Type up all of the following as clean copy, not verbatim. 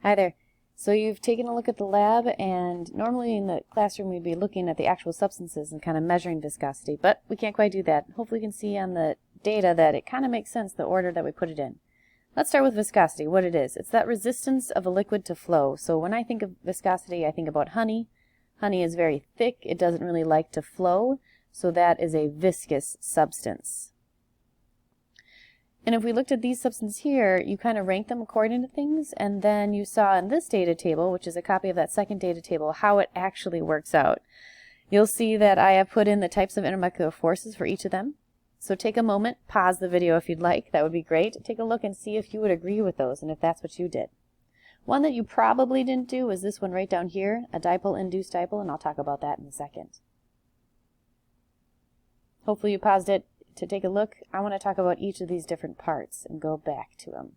Hi there. So you've taken a look at the lab, and normally in the classroom we'd be looking at the actual substances and kind of measuring viscosity, but we can't quite do that. Hopefully you can see on the data that it kind of makes sense the order that we put it in. Let's start with viscosity, what it is. It's that resistance of a liquid to flow. So when I think of viscosity, I think about honey. Honey is very thick, it doesn't really like to flow, so that is a viscous substance. And if we looked at these substances here, you kind of rank them according to things, and then you saw in this data table, which is a copy of that second data table, how it actually works out. You'll see that I have put in the types of intermolecular forces for each of them. So take a moment, pause the video if you'd like, that would be great. Take a look and see if you would agree with those and if that's what you did. One that you probably didn't do is this one right down here, a dipole-induced dipole, and I'll talk about that in a second. Hopefully you paused it to take a look. I want to talk about each of these different parts and go back to them.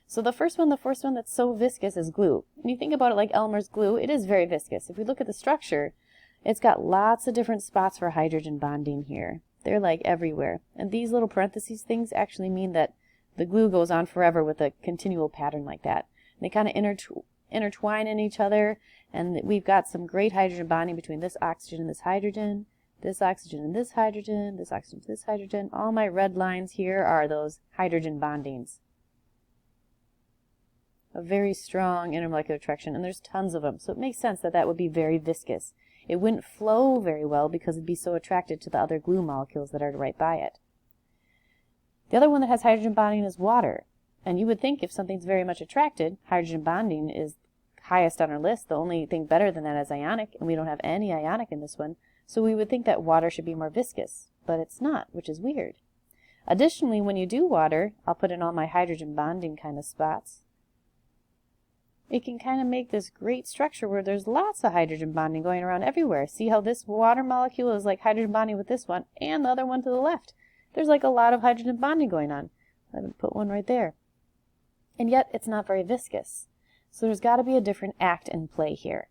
So the first one that's so viscous is glue. When you think about it like Elmer's glue, it is very viscous. If we look at the structure, it's got lots of different spots for hydrogen bonding here. They're like everywhere. And these little parentheses things actually mean that the glue goes on forever with a continual pattern like that. And they kind of intertwine in each other, and we've got some great hydrogen bonding between this oxygen and this hydrogen. This oxygen and this hydrogen, this oxygen and this hydrogen. All my red lines here are those hydrogen bondings. A very strong intermolecular attraction, and there's tons of them. So it makes sense that that would be very viscous. It wouldn't flow very well because it'd be so attracted to the other glue molecules that are right by it. The other one that has hydrogen bonding is water. And you would think if something's very much attracted, hydrogen bonding is highest on our list. The only thing better than that is ionic, and we don't have any ionic in this one. So we would think that water should be more viscous, but it's not, which is weird. Additionally, when you do water, I'll put in all my hydrogen bonding kind of spots. It can kind of make this great structure where there's lots of hydrogen bonding going around everywhere. See how this water molecule is like hydrogen bonding with this one and the other one to the left. There's like a lot of hydrogen bonding going on. I would put one right there. And yet it's not very viscous. So there's got to be a different act in play here.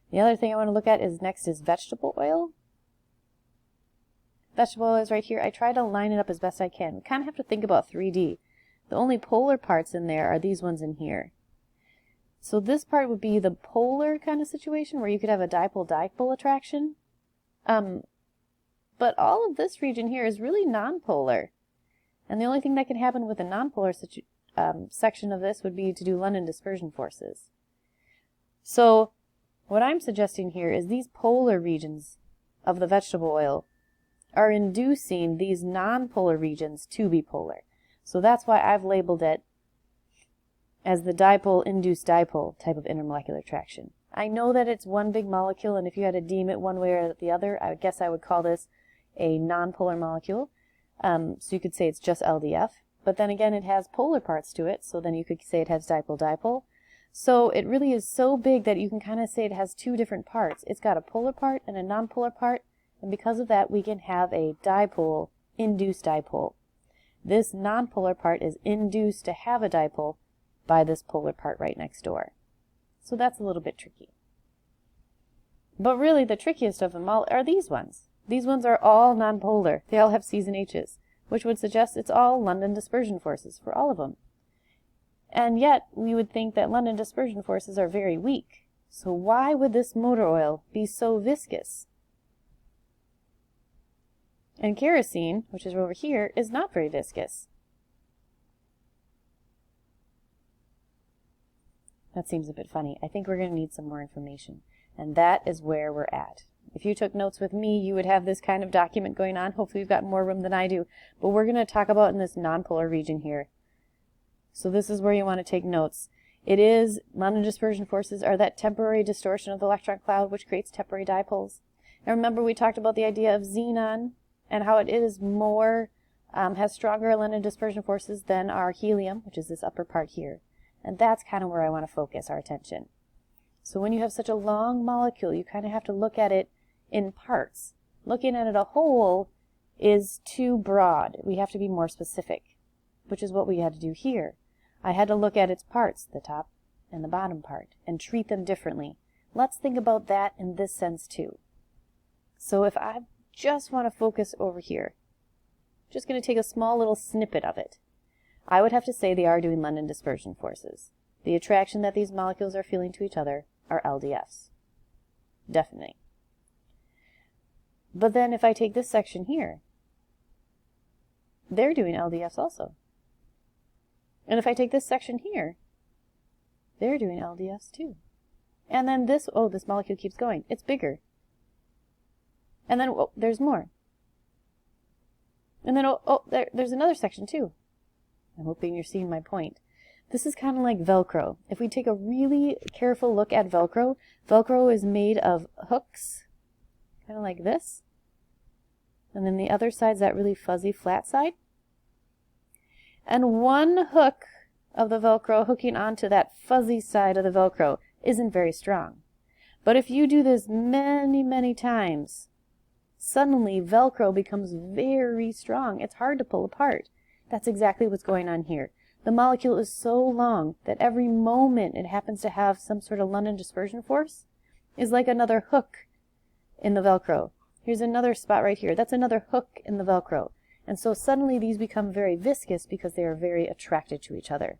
The other thing I want to look at is next is vegetable oil. Vegetable oil is right here. I try to line it up as best I can. We kind of have to think about 3D. The only polar parts in there are these ones in here. So this part would be the polar kind of situation where you could have a dipole-dipole attraction. But all of this region here is really nonpolar. And the only thing that can happen with a nonpolar section of this would be to do London dispersion forces. So what I'm suggesting here is these polar regions of the vegetable oil are inducing these nonpolar regions to be polar. So that's why I've labeled it as the dipole-induced dipole type of intermolecular attraction. I know that it's one big molecule, and if you had to deem it one way or the other, I guess I would call this a nonpolar molecule. So you could say it's just LDF. But then again, it has polar parts to it, so then you could say it has dipole-dipole. So it really is so big that you can kind of say it has two different parts. It's got a polar part and a nonpolar part, and because of that we can have a dipole-induced dipole. This nonpolar part is induced to have a dipole by this polar part right next door. So that's a little bit tricky. But really the trickiest of them all are these ones. These ones are all nonpolar. They all have C's and H's, which would suggest it's all London dispersion forces for all of them. And yet, we would think that London dispersion forces are very weak. So why would this motor oil be so viscous? And kerosene, which is over here, is not very viscous. That seems a bit funny. I think we're going to need some more information. And that is where we're at. If you took notes with me, you would have this kind of document going on. Hopefully you've got more room than I do. But we're going to talk about in this nonpolar region here. So this is where you want to take notes. It is, London dispersion forces are that temporary distortion of the electron cloud which creates temporary dipoles. And remember we talked about the idea of xenon and how it is more, has stronger London dispersion forces than our helium, which is this upper part here. And that's kind of where I want to focus our attention. So when you have such a long molecule, you kind of have to look at it in parts. Looking at it a whole is too broad. We have to be more specific, which is what we had to do here. I had to look at its parts, the top and the bottom part, and treat them differently. Let's think about that in this sense too. So if I just want to focus over here, just going to take a small little snippet of it, I would have to say they are doing London dispersion forces. the attraction that these molecules are feeling to each other are LDFs. Definitely. But then if I take this section here, they're doing LDFs also. And if I take this section here, they're doing LDFs too. And then this, oh, this molecule keeps going. It's bigger. And then, oh, there's more. And then, there's another section too. I'm hoping you're seeing my point. This is kind of like Velcro. If we take a really careful look at Velcro, Velcro is made of hooks, kind of like this. And then the other side's that really fuzzy flat side. And one hook of the Velcro hooking onto that fuzzy side of the Velcro isn't very strong. But if you do this many, many times, suddenly Velcro becomes very strong. It's hard to pull apart. That's exactly what's going on here. The molecule is so long that every moment it happens to have some sort of London dispersion force is like another hook in the Velcro. Here's another spot right here. That's another hook in the Velcro. And so suddenly these become very viscous because they are very attracted to each other.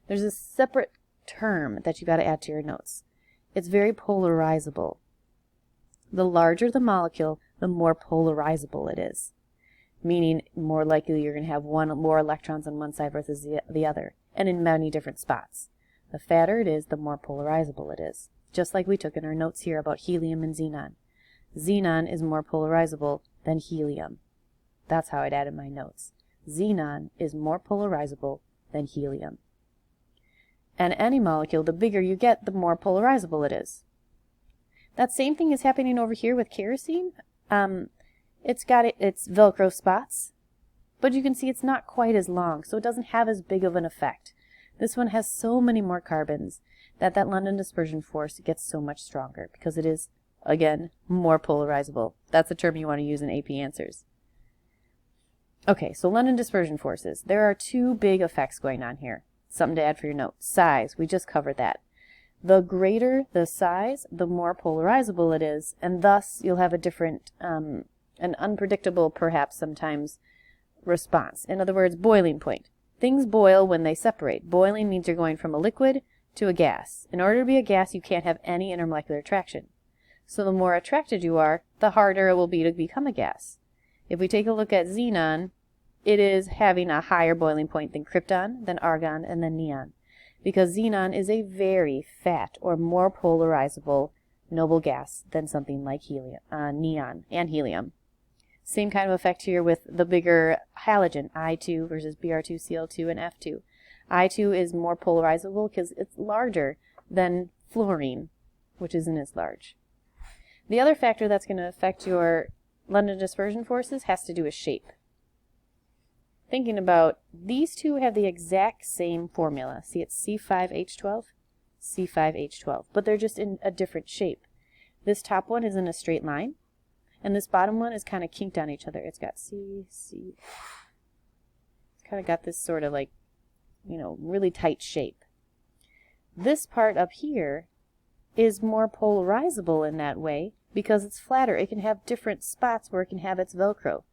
There's a separate term that you've got to add to your notes. It's very polarizable. The larger the molecule, the more polarizable it is. Meaning more likely you're going to have more electrons on one side versus the other, and in many different spots. The fatter it is, the more polarizable it is. Just like we took in our notes here about helium and xenon. Xenon is more polarizable than helium. That's how I'd add in my notes. Xenon is more polarizable than helium. And any molecule, the bigger you get, the more polarizable it is. That same thing is happening over here with kerosene. It's got its Velcro spots, but you can see it's not quite as long, so it doesn't have as big of an effect. This one has so many more carbons that London dispersion force gets so much stronger because it is, again, more polarizable. That's the term you want to use in AP answers. Okay, so London dispersion forces. There are two big effects going on here. Something to add for your notes. Size, we just covered that. The greater the size, the more polarizable it is, and thus you'll have a different, an unpredictable, perhaps sometimes, response. In other words, boiling point. Things boil when they separate. Boiling means you're going from a liquid to a gas. In order to be a gas, you can't have any intermolecular attraction. So the more attracted you are, the harder it will be to become a gas. If we take a look at xenon, it is having a higher boiling point than krypton, than argon, and then neon. Because xenon is a very fat or more polarizable noble gas than something like helium, neon and helium. Same kind of effect here with the bigger halogen, I2 versus Br2Cl2 and F2. I2 is more polarizable because it's larger than fluorine, which isn't as large. The other factor that's going to affect your London dispersion forces has to do with shape. Thinking about, these two have the exact same formula. See, it's C5H12, C5H12, but they're just in a different shape. This top one is in a straight line, and this bottom one is kind of kinked on each other. It's got C. It's kind of got this sort of like, you know, really tight shape. This part up here is more polarizable in that way because it's flatter. It can have different spots where it can have its Velcro.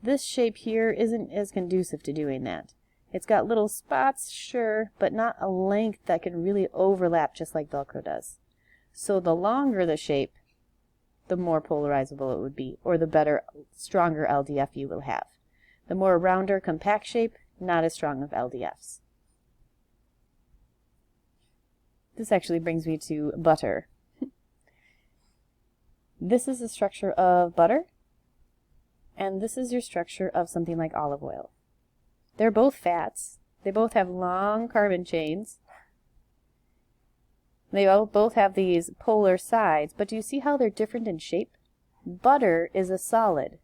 This shape here isn't as conducive to doing that. It's got little spots, sure, but not a length that can really overlap just like Velcro does. So the longer the shape, the more polarizable it would be, or the better, stronger LDF you will have. The more rounder, compact shape, not as strong of LDFs. This actually brings me to butter. This is the structure of butter, and this is your structure of something like olive oil. They're both fats. They both have long carbon chains. They both have these polar sides, but do you see how they're different in shape? Butter is a solid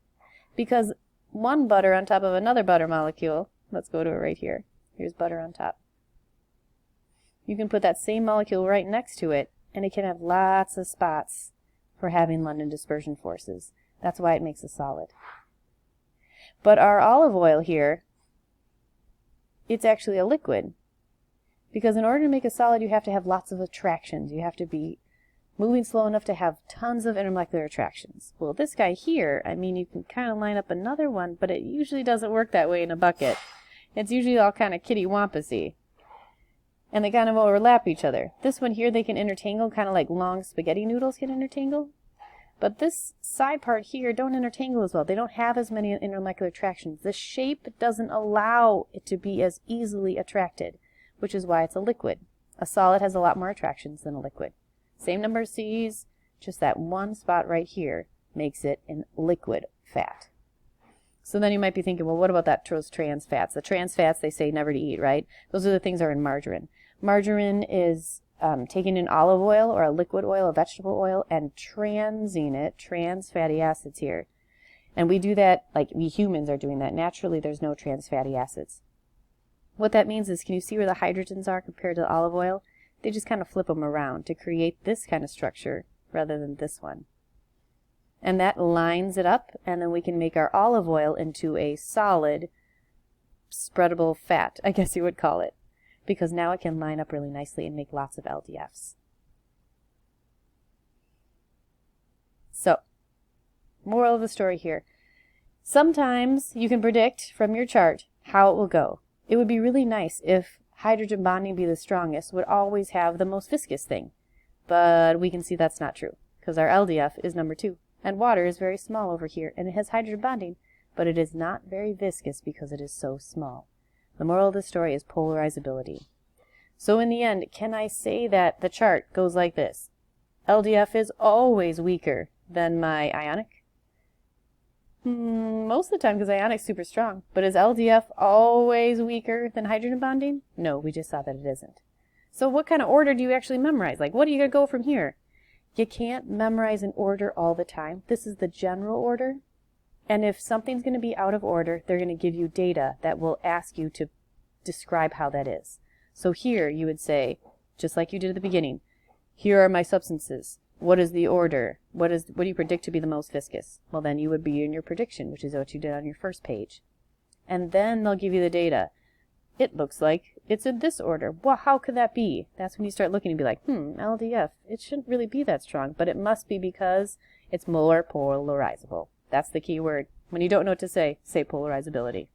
because one butter on top of another butter molecule, let's go to it right here. Here's butter on top. You can put that same molecule right next to it, and it can have lots of spots for having London dispersion forces. That's why it makes a solid. But our olive oil here, it's actually a liquid. Because in order to make a solid, you have to have lots of attractions. You have to be moving slow enough to have tons of intermolecular attractions. Well, this guy here, I mean, you can kind of line up another one, but it usually doesn't work that way in a bucket. It's usually all kind of kitty-wampusy. and they kind of overlap each other. This one here, they can intertangle, kind of like long spaghetti noodles can intertangle. But this side part here don't intertangle as well. They don't have as many intermolecular attractions. The shape doesn't allow it to be as easily attracted, which is why it's a liquid. A solid has a lot more attractions than a liquid. Same number of C's, just that one spot right here makes it a liquid fat. So then you might be thinking, well, what about those trans fats? The trans fats, they say never to eat, right? Those are the things that are in margarine. Margarine is taking in olive oil or a liquid oil, a vegetable oil, and transing it, trans fatty acids here. And we do that, like we humans are doing that. Naturally, there's no trans fatty acids. What that means is, can you see where the hydrogens are compared to the olive oil? They just kind of flip them around to create this kind of structure rather than this one. And that lines it up, and then we can make our olive oil into a solid, spreadable fat, I guess you would call it, because now it can line up really nicely and make lots of LDFs. So, moral of the story here. Sometimes you can predict from your chart how it will go. It would be really nice if hydrogen bonding be the strongest, would always have the most viscous thing. But we can see that's not true, because our LDF is number 2. And water is very small over here, and it has hydrogen bonding, but it is not very viscous because it is so small. The moral of the story is polarizability. So in the end, can I say that the chart goes like this? LDF is always weaker than my ionic? Most of the time, because ionic's super strong. But is LDF always weaker than hydrogen bonding? No, we just saw that it isn't. So what kind of order do you actually memorize? Like, what are you going to go from here? You can't memorize an order all the time. This is the general order. And if something's going to be out of order, they're going to give you data that will ask you to describe how that is. So here you would say, just like you did at the beginning, here are my substances. What is the order? What do you predict to be the most viscous? Well, then you would be in your prediction, which is what you did on your first page. And then they'll give you the data. It looks like it's in this order. Well, how could that be? That's when you start looking and be like, LDF, it shouldn't really be that strong, but it must be because it's more polarizable. That's the key word. When you don't know what to say polarizability.